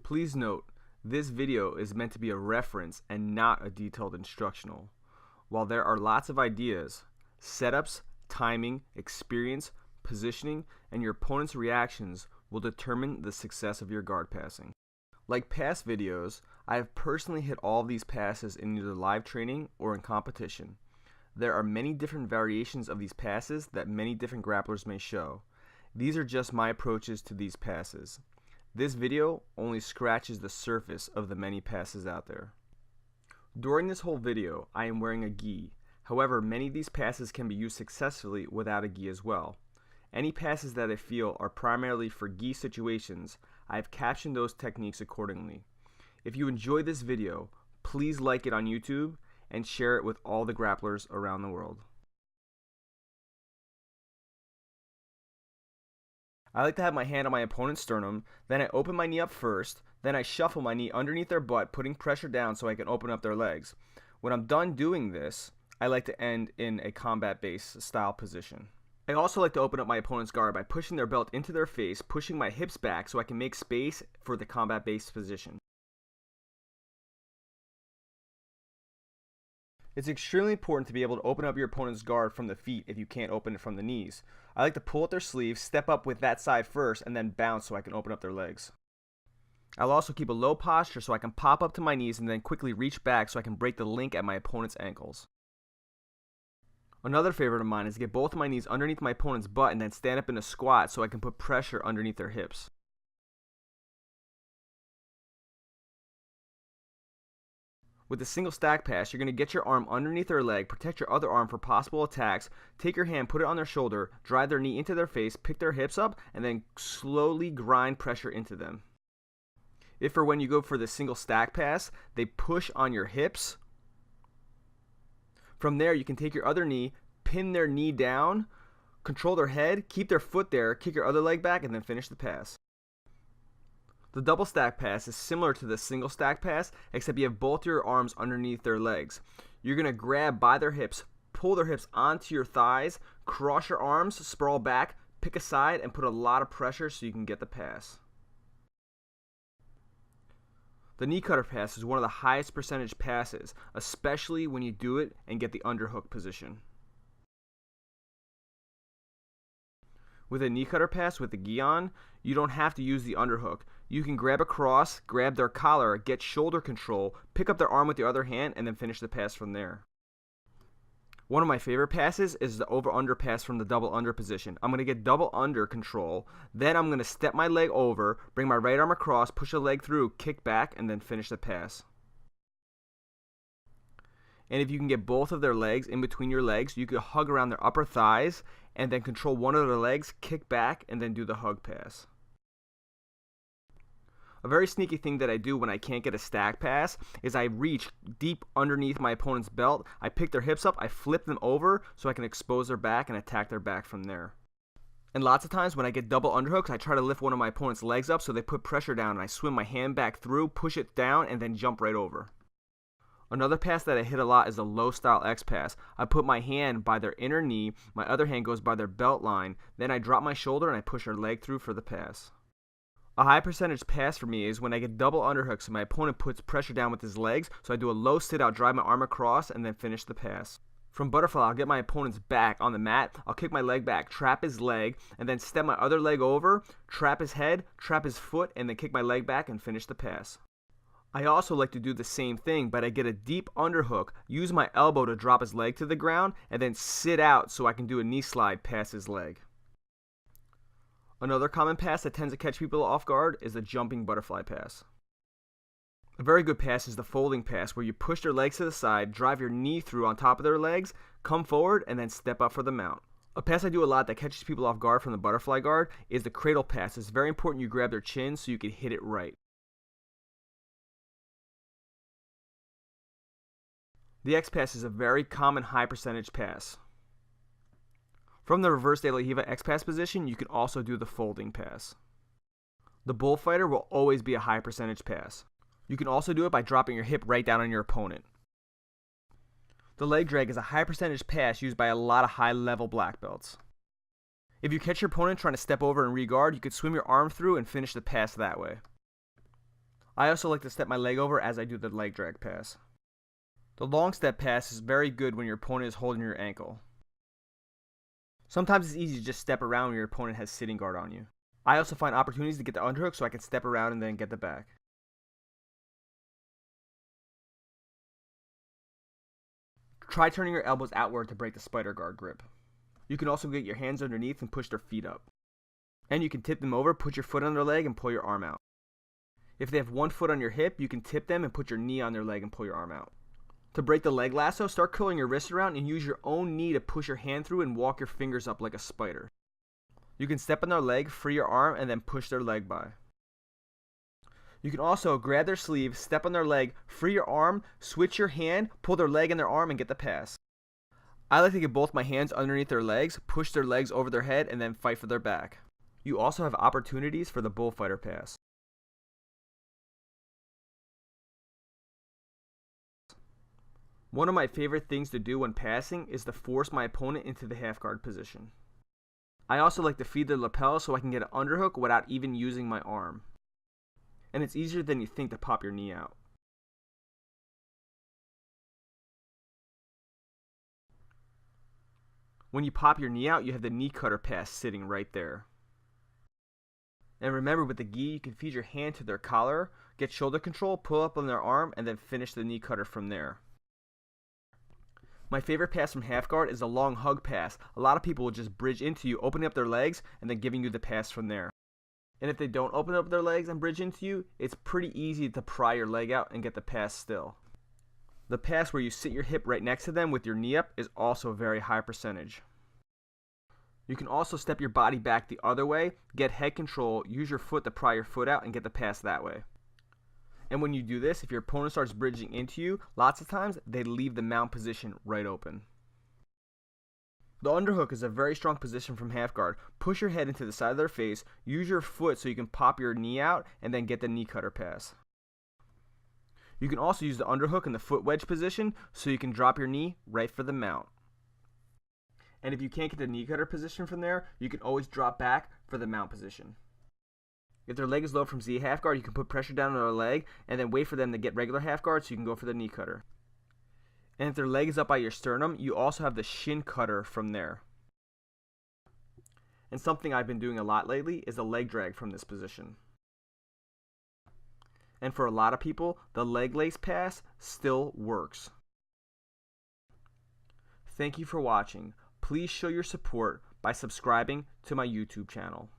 Please note, this video is meant to be a reference and not a detailed instructional. While there are lots of ideas, setups, timing, experience, positioning, and your opponent's reactions will determine the success of your guard passing. Like past videos, I have personally hit all of these passes in either live training or in competition. There are many different variations of these passes that many different grapplers may show. These are just my approaches to these passes. This video only scratches the surface of the many passes out there. During this whole video, I am wearing a gi. However, many of these passes can be used successfully without a gi as well. Any passes that I feel are primarily for gi situations, I have captioned those techniques accordingly. If you enjoyed this video, please like it on YouTube and share it with all the grapplers around the world. I like to have my hand on my opponent's sternum, then I open my knee up first, then I shuffle my knee underneath their butt, putting pressure down so I can open up their legs. When I'm done doing this, I like to end in a combat-based style position. I also like to open up my opponent's guard by pushing their belt into their face, pushing my hips back so I can make space for the combat-based position. It's extremely important to be able to open up your opponent's guard from the feet if you can't open it from the knees. I like to pull at their sleeves, step up with that side first, and then bounce so I can open up their legs. I'll also keep a low posture so I can pop up to my knees and then quickly reach back so I can break the link at my opponent's ankles. Another favorite of mine is to get both of my knees underneath my opponent's butt and then stand up in a squat so I can put pressure underneath their hips. With a single stack pass, you're going to get your arm underneath their leg, protect your other arm for possible attacks, take your hand, put it on their shoulder, drive their knee into their face, pick their hips up, and then slowly grind pressure into them. If or when you go for the single stack pass, they push on your hips. From there, you can take your other knee, pin their knee down, control their head, keep their foot there, kick your other leg back, and then finish the pass. The double stack pass is similar to the single stack pass, except you have both your arms underneath their legs. You're going to grab by their hips, pull their hips onto your thighs, cross your arms, sprawl back, pick a side, and put a lot of pressure so you can get the pass. The knee cutter pass is one of the highest percentage passes, especially when you do it and get the underhook position. With a knee cutter pass with the gi on, you don't have to use the underhook. You can grab across, grab their collar, get shoulder control, pick up their arm with the other hand, and then finish the pass from there. One of my favorite passes is the over-under pass from the double under position. I'm going to get double under control, then I'm going to step my leg over, bring my right arm across, push a leg through, kick back, and then finish the pass. And if you can get both of their legs in between your legs, you could hug around their upper thighs and then control one of their legs, kick back, and then do the hug pass. A very sneaky thing that I do when I can't get a stack pass is I reach deep underneath my opponent's belt, I pick their hips up, I flip them over so I can expose their back and attack their back from there. And lots of times when I get double underhooks, I try to lift one of my opponent's legs up so they put pressure down and I swim my hand back through, push it down, and then jump right over. Another pass that I hit a lot is the low style X pass. I put my hand by their inner knee, my other hand goes by their belt line, then I drop my shoulder and I push their leg through for the pass. A high percentage pass for me is when I get double underhooks and my opponent puts pressure down with his legs, so I do a low sit out, drive my arm across, and then finish the pass. From butterfly, I'll get my opponent's back on the mat, I'll kick my leg back, trap his leg, and then step my other leg over, trap his head, trap his foot, and then kick my leg back and finish the pass. I also like to do the same thing, but I get a deep underhook, use my elbow to drop his leg to the ground, and then sit out so I can do a knee slide past his leg. Another common pass that tends to catch people off guard is the jumping butterfly pass. A very good pass is the folding pass where you push their legs to the side, drive your knee through on top of their legs, come forward, and then step up for the mount. A pass I do a lot that catches people off guard from the butterfly guard is the cradle pass. It's very important you grab their chin so you can hit it right. The X pass is a very common high percentage pass. From the reverse de la Riva X pass position, you can also do the folding pass. The bullfighter will always be a high percentage pass. You can also do it by dropping your hip right down on your opponent. The leg drag is a high percentage pass used by a lot of high level black belts. If you catch your opponent trying to step over and regard, you could swim your arm through and finish the pass that way. I also like to step my leg over as I do the leg drag pass. The long step pass is very good when your opponent is holding your ankle. Sometimes it's easy to just step around when your opponent has sitting guard on you. I also find opportunities to get the underhook so I can step around and then get the back. Try turning your elbows outward to break the spider guard grip. You can also get your hands underneath and push their feet up. And you can tip them over, put your foot on their leg, and pull your arm out. If they have one foot on your hip, you can tip them and put your knee on their leg and pull your arm out. To break the leg lasso, start curling your wrist around and use your own knee to push your hand through and walk your fingers up like a spider. You can step on their leg, free your arm, and then push their leg by. You can also grab their sleeve, step on their leg, free your arm, switch your hand, pull their leg and their arm, and get the pass. I like to get both my hands underneath their legs, push their legs over their head, and then fight for their back. You also have opportunities for the bullfighter pass. One of my favorite things to do when passing is to force my opponent into the half guard position. I also like to feed their lapel so I can get an underhook without even using my arm. And it's easier than you think to pop your knee out. When you pop your knee out, you have the knee cutter pass sitting right there. And remember, with the gi, you can feed your hand to their collar, get shoulder control, pull up on their arm, and then finish the knee cutter from there. My favorite pass from half guard is a long hug pass. A lot of people will just bridge into you, opening up their legs, and then giving you the pass from there. And if they don't open up their legs and bridge into you, it's pretty easy to pry your leg out and get the pass still. The pass where you sit your hip right next to them with your knee up is also a very high percentage. You can also step your body back the other way, get head control, use your foot to pry your foot out, and get the pass that way. And when you do this, if your opponent starts bridging into you, lots of times they leave the mount position right open. The underhook is a very strong position from half guard. Push your head into the side of their face, use your foot so you can pop your knee out, and then get the knee cutter pass. You can also use the underhook in the foot wedge position so you can drop your knee right for the mount. And if you can't get the knee cutter position from there, you can always drop back for the mount position. If their leg is low from Z half guard, you can put pressure down on their leg and then wait for them to get regular half guard so you can go for the knee cutter. And if their leg is up by your sternum, you also have the shin cutter from there. And something I've been doing a lot lately is a leg drag from this position. And for a lot of people, the leg lace pass still works. Thank you for watching. Please show your support by subscribing to my YouTube channel.